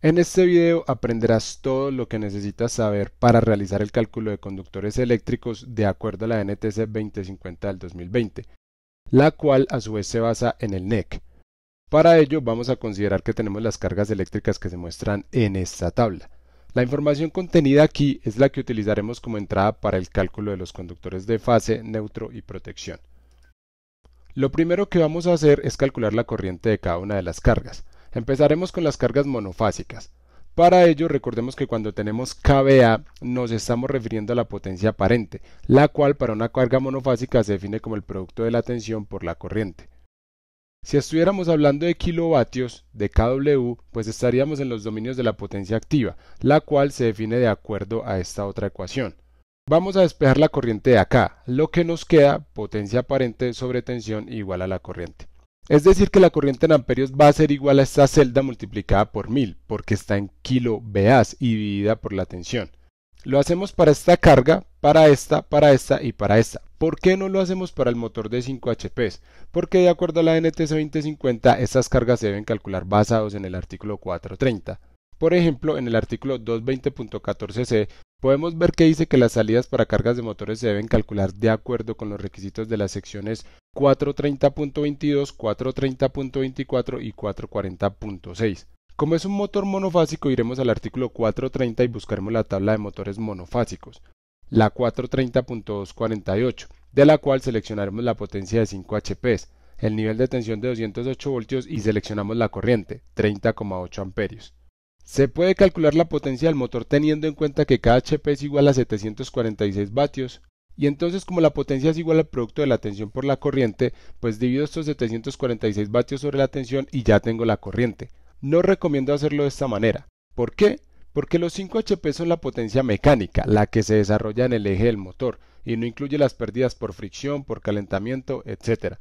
En este video aprenderás todo lo que necesitas saber para realizar el cálculo de conductores eléctricos de acuerdo a la NTC 2050 del 2020, la cual a su vez se basa en el NEC. Para ello vamos a considerar que tenemos las cargas eléctricas que se muestran en esta tabla. La información contenida aquí es la que utilizaremos como entrada para el cálculo de los conductores de fase, neutro y protección. Lo primero que vamos a hacer es calcular la corriente de cada una de las cargas. Empezaremos con las cargas monofásicas. Para ello recordemos que cuando tenemos kVA nos estamos refiriendo a la potencia aparente, la cual para una carga monofásica se define como el producto de la tensión por la corriente. Si estuviéramos hablando de kilovatios de kW, pues estaríamos en los dominios de la potencia activa, la cual se define de acuerdo a esta otra ecuación. Vamos a despejar la corriente de acá, lo que nos queda potencia aparente sobre tensión igual a la corriente. Es decir que la corriente en amperios va a ser igual a esta celda multiplicada por 1000, porque está en kiloVAs y dividida por la tensión. Lo hacemos para esta carga, para esta y para esta. ¿Por qué no lo hacemos para el motor de 5 HP? Porque de acuerdo a la NTC 2050, estas cargas se deben calcular basados en el artículo 430. Por ejemplo, en el artículo 220.14c podemos ver que dice que las salidas para cargas de motores se deben calcular de acuerdo con los requisitos de las secciones 430.22, 430.24 y 440.6. Como es un motor monofásico, iremos al artículo 430 y buscaremos la tabla de motores monofásicos, la 430.248, de la cual seleccionaremos la potencia de 5 HP, el nivel de tensión de 208 voltios y seleccionamos la corriente, 30,8 amperios. Se puede calcular la potencia del motor teniendo en cuenta que cada HP es igual a 746 vatios, y entonces como la potencia es igual al producto de la tensión por la corriente, pues divido estos 746 vatios sobre la tensión y ya tengo la corriente. No recomiendo hacerlo de esta manera. ¿Por qué? Porque los 5 HP son la potencia mecánica, la que se desarrolla en el eje del motor, y no incluye las pérdidas por fricción, por calentamiento, etc.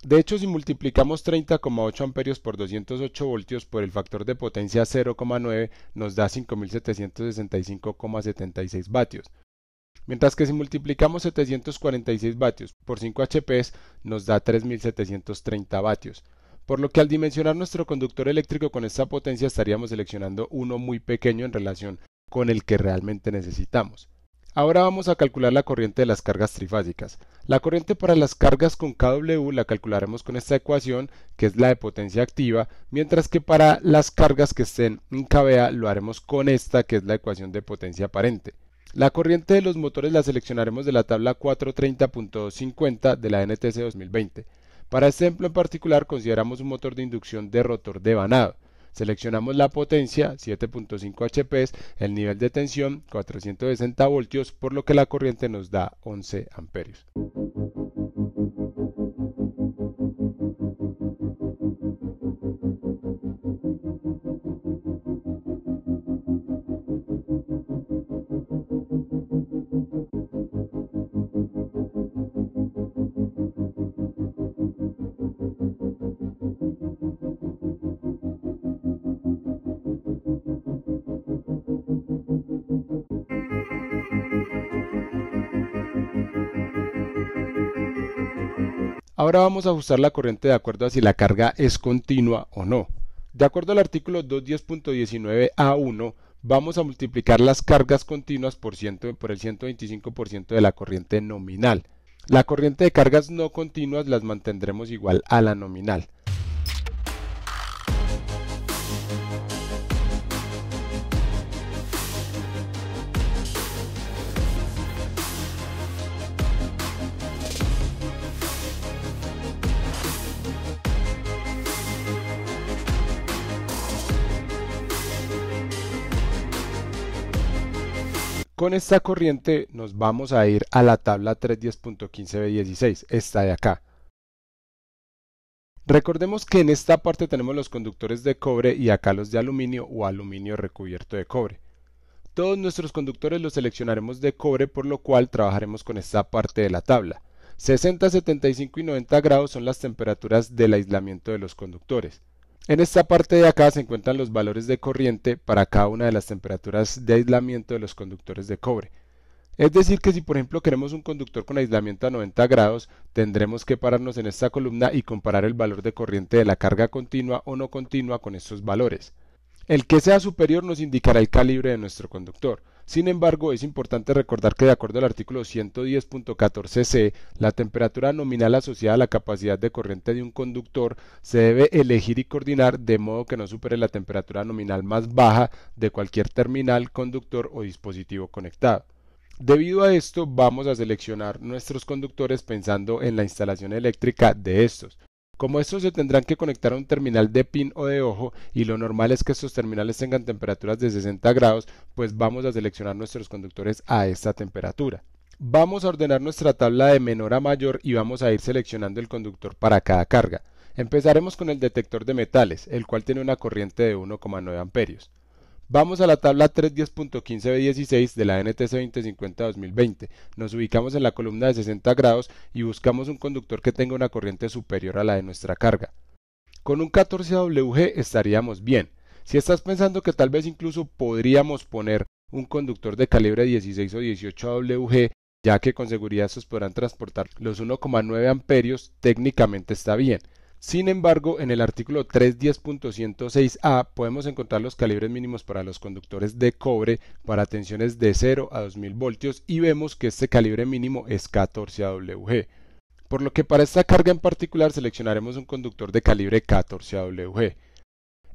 De hecho, si multiplicamos 30,8 amperios por 208 voltios por el factor de potencia 0,9 nos da 5.765,76 vatios. Mientras que si multiplicamos 746 vatios por 5 HP nos da 3.730 vatios. Por lo que al dimensionar nuestro conductor eléctrico con esta potencia estaríamos seleccionando uno muy pequeño en relación con el que realmente necesitamos. Ahora vamos a calcular la corriente de las cargas trifásicas. La corriente para las cargas con kW la calcularemos con esta ecuación, que es la de potencia activa, mientras que para las cargas que estén en kVA lo haremos con esta, que es la ecuación de potencia aparente. La corriente de los motores la seleccionaremos de la tabla 430.250 de la NTC 2020. Para este ejemplo en particular consideramos un motor de inducción de rotor devanado. Seleccionamos la potencia, 7.5 HP, el nivel de tensión, 460 voltios, por lo que la corriente nos da 11 amperios. Ahora vamos a ajustar la corriente de acuerdo a si la carga es continua o no. De acuerdo al artículo 210.19a1, vamos a multiplicar las cargas continuas por el 125% de la corriente nominal. La corriente de cargas no continuas las mantendremos igual a la nominal. Con esta corriente nos vamos a ir a la tabla 310.15b16, esta de acá. Recordemos que en esta parte tenemos los conductores de cobre y acá los de aluminio o aluminio recubierto de cobre. Todos nuestros conductores los seleccionaremos de cobre, por lo cual trabajaremos con esta parte de la tabla. 60, 75 y 90 grados son las temperaturas del aislamiento de los conductores. En esta parte de acá se encuentran los valores de corriente para cada una de las temperaturas de aislamiento de los conductores de cobre. Es decir que si por ejemplo queremos un conductor con aislamiento a 90 grados, tendremos que pararnos en esta columna y comparar el valor de corriente de la carga continua o no continua con estos valores. El que sea superior nos indicará el calibre de nuestro conductor. Sin embargo, es importante recordar que de acuerdo al artículo 110.14c, la temperatura nominal asociada a la capacidad de corriente de un conductor se debe elegir y coordinar de modo que no supere la temperatura nominal más baja de cualquier terminal, conductor o dispositivo conectado. Debido a esto, vamos a seleccionar nuestros conductores pensando en la instalación eléctrica de estos. Como estos se tendrán que conectar a un terminal de pin o de ojo y lo normal es que estos terminales tengan temperaturas de 60 grados, pues vamos a seleccionar nuestros conductores a esta temperatura. Vamos a ordenar nuestra tabla de menor a mayor y vamos a ir seleccionando el conductor para cada carga. Empezaremos con el detector de metales, el cual tiene una corriente de 1,9 amperios. Vamos a la tabla 310.15b16 de la NTC 2050-2020. Nos ubicamos en la columna de 60 grados y buscamos un conductor que tenga una corriente superior a la de nuestra carga. Con un 14AWG estaríamos bien. Si estás pensando que tal vez incluso podríamos poner un conductor de calibre 16 o 18AWG, ya que con seguridad estos podrán transportar los 1,9 amperios, técnicamente está bien. Sin embargo, en el artículo 310.106a podemos encontrar los calibres mínimos para los conductores de cobre para tensiones de 0 a 2000 voltios y vemos que este calibre mínimo es 14AWG. Por lo que para esta carga en particular seleccionaremos un conductor de calibre 14AWG.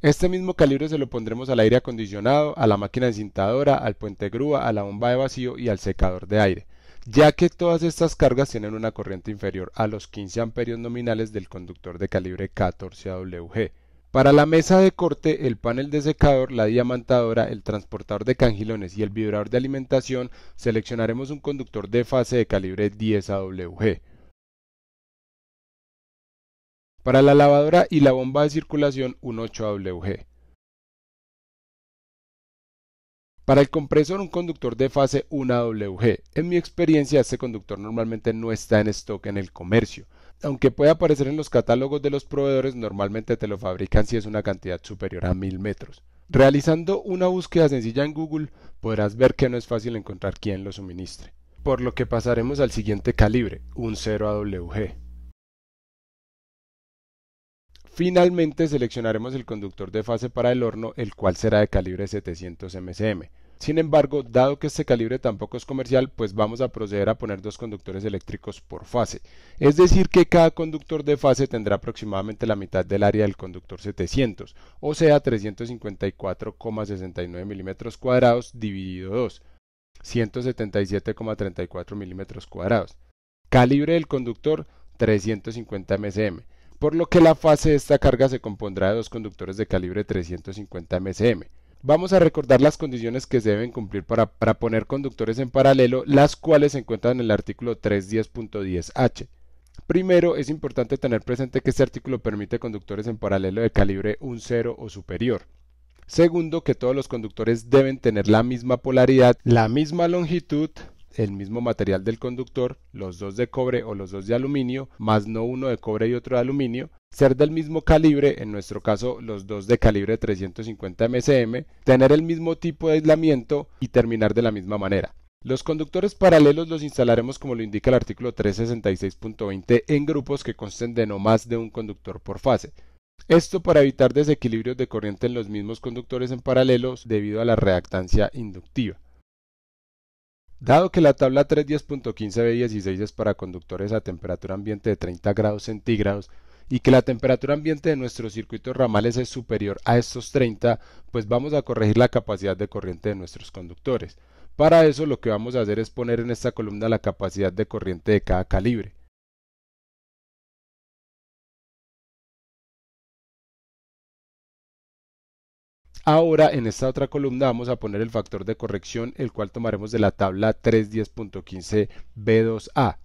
Este mismo calibre se lo pondremos al aire acondicionado, a la máquina encintadora, al puente grúa, a la bomba de vacío y al secador de aire, ya que todas estas cargas tienen una corriente inferior a los 15 amperios nominales del conductor de calibre 14AWG. Para la mesa de corte, el panel de secador, la diamantadora, el transportador de cangilones y el vibrador de alimentación, seleccionaremos un conductor de fase de calibre 10AWG. Para la lavadora y la bomba de circulación, un 8AWG. Para el compresor, un conductor de fase 1AWG. En mi experiencia, este conductor normalmente no está en stock en el comercio. Aunque puede aparecer en los catálogos de los proveedores, normalmente te lo fabrican si es una cantidad superior a 1000 metros. Realizando una búsqueda sencilla en Google, podrás ver que no es fácil encontrar quién lo suministre. Por lo que pasaremos al siguiente calibre, un 0AWG. Finalmente seleccionaremos el conductor de fase para el horno, el cual será de calibre 700 MSM. Sin embargo, dado que este calibre tampoco es comercial, pues vamos a proceder a poner dos conductores eléctricos por fase. Es decir que cada conductor de fase tendrá aproximadamente la mitad del área del conductor 700, o sea 354,69 milímetros cuadrados dividido 2, 177,34 milímetros cuadrados. Calibre del conductor 350 MSM. Por lo que la fase de esta carga se compondrá de dos conductores de calibre 350 MSM. Vamos a recordar las condiciones que se deben cumplir para poner conductores en paralelo, las cuales se encuentran en el artículo 310.10h. Primero, es importante tener presente que este artículo permite conductores en paralelo de calibre 1,0 o superior. Segundo, que todos los conductores deben tener la misma polaridad, la misma longitud, el mismo material del conductor, los dos de cobre o los dos de aluminio, más no uno de cobre y otro de aluminio, ser del mismo calibre, en nuestro caso los dos de calibre 350 MSM, tener el mismo tipo de aislamiento y terminar de la misma manera. Los conductores paralelos los instalaremos como lo indica el artículo 366.20 en grupos que consten de no más de un conductor por fase. Esto para evitar desequilibrios de corriente en los mismos conductores en paralelos debido a la reactancia inductiva. Dado que la tabla 310.15b16 es para conductores a temperatura ambiente de 30 grados centígrados y que la temperatura ambiente de nuestros circuitos ramales es superior a estos 30, pues vamos a corregir la capacidad de corriente de nuestros conductores. Para eso lo que vamos a hacer es poner en esta columna la capacidad de corriente de cada calibre. Ahora en esta otra columna vamos a poner el factor de corrección, el cual tomaremos de la tabla 310.15b2a.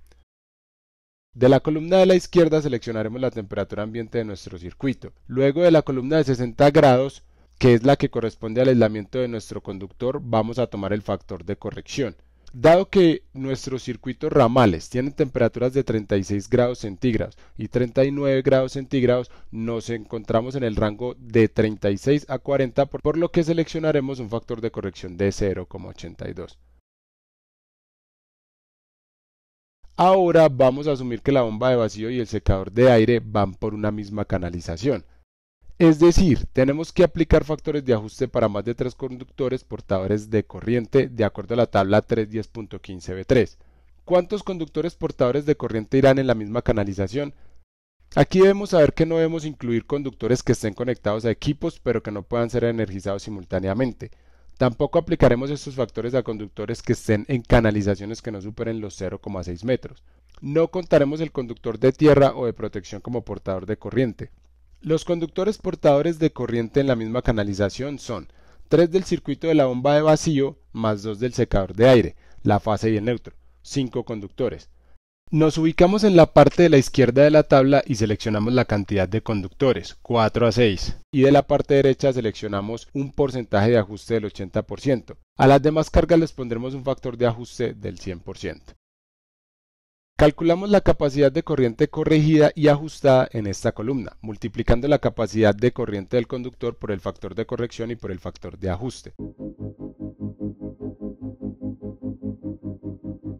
De la columna de la izquierda seleccionaremos la temperatura ambiente de nuestro circuito. Luego de la columna de 60 grados, que es la que corresponde al aislamiento de nuestro conductor, vamos a tomar el factor de corrección. Dado que nuestros circuitos ramales tienen temperaturas de 36 grados centígrados y 39 grados centígrados, nos encontramos en el rango de 36 a 40, por lo que seleccionaremos un factor de corrección de 0,82. Ahora vamos a asumir que la bomba de vacío y el secador de aire van por una misma canalización. Es decir, tenemos que aplicar factores de ajuste para más de 3 conductores portadores de corriente de acuerdo a la tabla 310.15b3. ¿Cuántos conductores portadores de corriente irán en la misma canalización? Aquí debemos saber que no debemos incluir conductores que estén conectados a equipos pero que no puedan ser energizados simultáneamente. Tampoco aplicaremos estos factores a conductores que estén en canalizaciones que no superen los 0,6 metros. No contaremos el conductor de tierra o de protección como portador de corriente. Los conductores portadores de corriente en la misma canalización son 3 del circuito de la bomba de vacío más 2 del secador de aire, la fase y el neutro, 5 conductores. Nos ubicamos en la parte de la izquierda de la tabla y seleccionamos la cantidad de conductores, 4 a 6, y de la parte derecha seleccionamos un porcentaje de ajuste del 80%. A las demás cargas les pondremos un factor de ajuste del 100%. Calculamos la capacidad de corriente corregida y ajustada en esta columna, multiplicando la capacidad de corriente del conductor por el factor de corrección y por el factor de ajuste.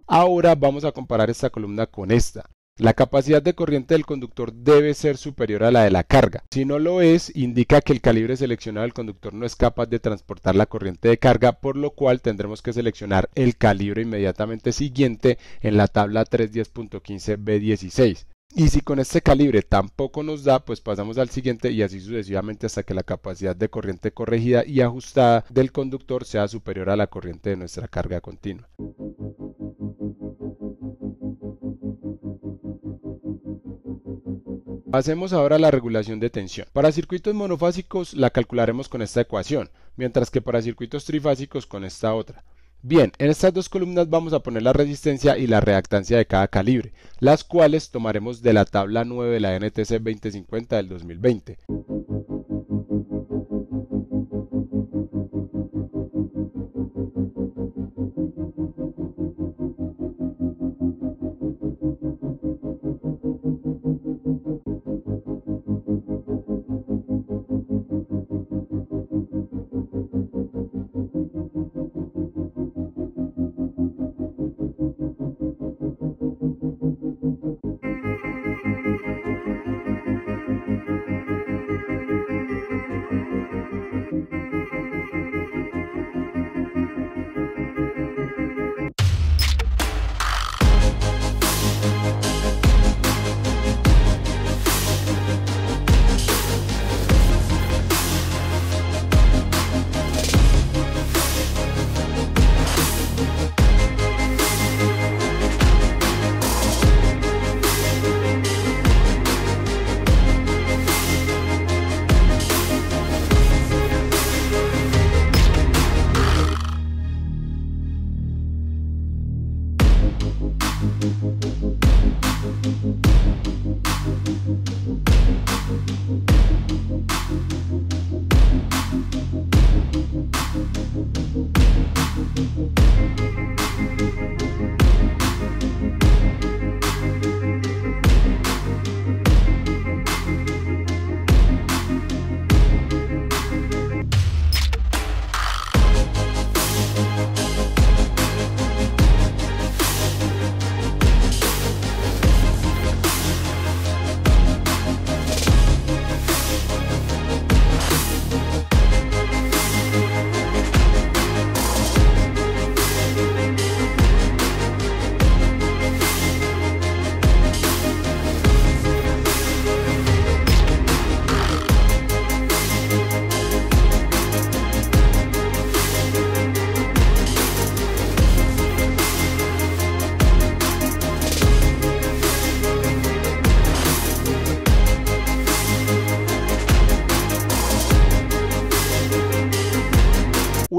Ahora vamos a comparar esta columna con esta. La capacidad de corriente del conductor debe ser superior a la de la carga. Si no lo es, indica que el calibre seleccionado del conductor no es capaz de transportar la corriente de carga, por lo cual tendremos que seleccionar el calibre inmediatamente siguiente en la tabla 310.15b16. Y si con este calibre tampoco nos da, pues pasamos al siguiente y así sucesivamente hasta que la capacidad de corriente corregida y ajustada del conductor sea superior a la corriente de nuestra carga continua. Pasemos ahora a la regulación de tensión. Para circuitos monofásicos la calcularemos con esta ecuación, mientras que para circuitos trifásicos con esta otra. Bien, en estas dos columnas vamos a poner la resistencia y la reactancia de cada calibre, las cuales tomaremos de la tabla 9 de la NTC 2050 del 2020.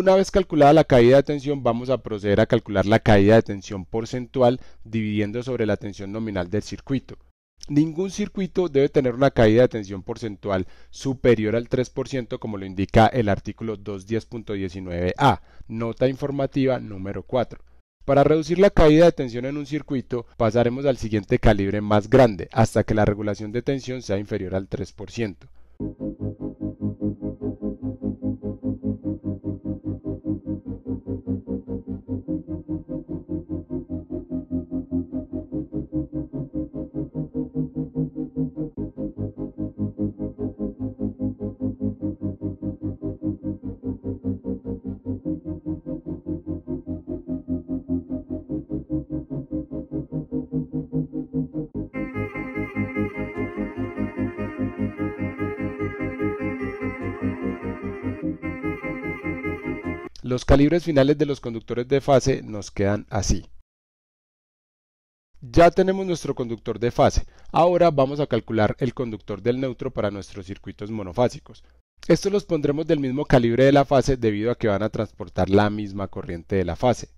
Una vez calculada la caída de tensión, vamos a proceder a calcular la caída de tensión porcentual dividiendo sobre la tensión nominal del circuito. Ningún circuito debe tener una caída de tensión porcentual superior al 3% como lo indica el artículo 210.19a, nota informativa número 4. Para reducir la caída de tensión en un circuito, pasaremos al siguiente calibre más grande, hasta que la regulación de tensión sea inferior al 3%. Los calibres finales de los conductores de fase nos quedan así. Ya tenemos nuestro conductor de fase. Ahora vamos a calcular el conductor del neutro para nuestros circuitos monofásicos. Estos los pondremos del mismo calibre de la fase debido a que van a transportar la misma corriente de la fase.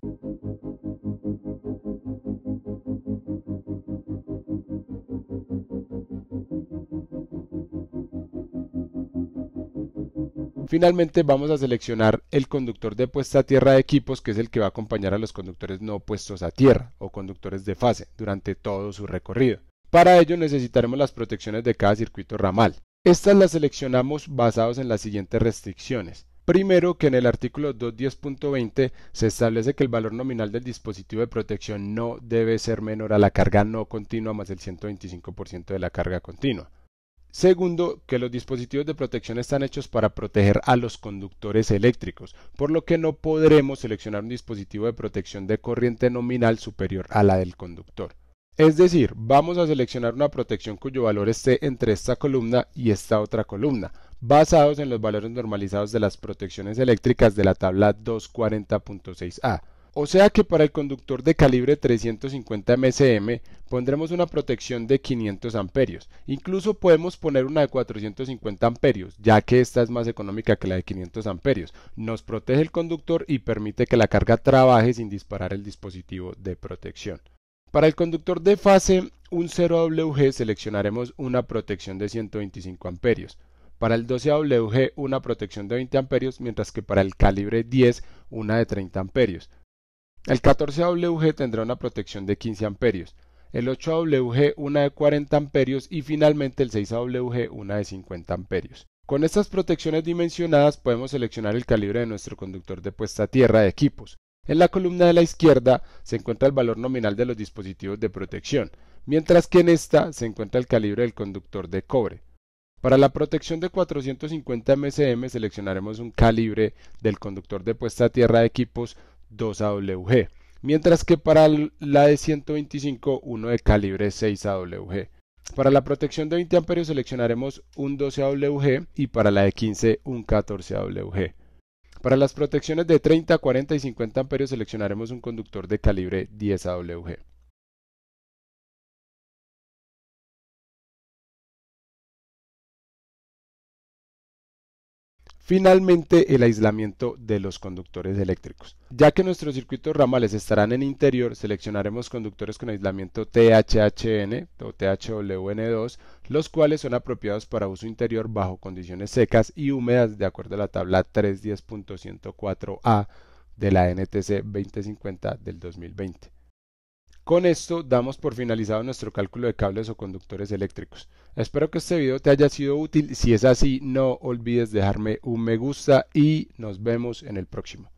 Finalmente vamos a seleccionar el conductor de puesta a tierra de equipos, que es el que va a acompañar a los conductores no puestos a tierra o conductores de fase durante todo su recorrido. Para ello necesitaremos las protecciones de cada circuito ramal. Estas las seleccionamos basados en las siguientes restricciones. Primero, que en el artículo 210.20 se establece que el valor nominal del dispositivo de protección no debe ser menor a la carga no continua más el 125% de la carga continua. Segundo, que los dispositivos de protección están hechos para proteger a los conductores eléctricos, por lo que no podremos seleccionar un dispositivo de protección de corriente nominal superior a la del conductor. Es decir, vamos a seleccionar una protección cuyo valor esté entre esta columna y esta otra columna, basados en los valores normalizados de las protecciones eléctricas de la tabla 240.6a. O sea que para el conductor de calibre 350 MSM pondremos una protección de 500 amperios. Incluso podemos poner una de 450 amperios, ya que esta es más económica que la de 500 amperios. Nos protege el conductor y permite que la carga trabaje sin disparar el dispositivo de protección. Para el conductor de fase, un 0WG seleccionaremos una protección de 125 amperios. Para el 12WG una protección de 20 amperios, mientras que para el calibre 10 una de 30 amperios. El 14WG tendrá una protección de 15 amperios, el 8WG una de 40 amperios y finalmente el 6WG una de 50 amperios. Con estas protecciones dimensionadas podemos seleccionar el calibre de nuestro conductor de puesta a tierra de equipos. En la columna de la izquierda se encuentra el valor nominal de los dispositivos de protección, mientras que en esta se encuentra el calibre del conductor de cobre. Para la protección de 450 MSM seleccionaremos un calibre del conductor de puesta a tierra de equipos 2AWG, mientras que para la de 125 uno de calibre 6AWG. Para la protección de 20 amperios seleccionaremos un 12AWG y para la de 15 un 14AWG. Para las protecciones de 30, 40 y 50 amperios seleccionaremos un conductor de calibre 10AWG. Finalmente, el aislamiento de los conductores eléctricos. Ya que nuestros circuitos ramales estarán en interior, seleccionaremos conductores con aislamiento THHN o THWN2, los cuales son apropiados para uso interior bajo condiciones secas y húmedas de acuerdo a la tabla 310.104a de la NTC 2050 del 2020. Con esto damos por finalizado nuestro cálculo de cables o conductores eléctricos. Espero que este video te haya sido útil. Si es así, no olvides dejarme un me gusta y nos vemos en el próximo.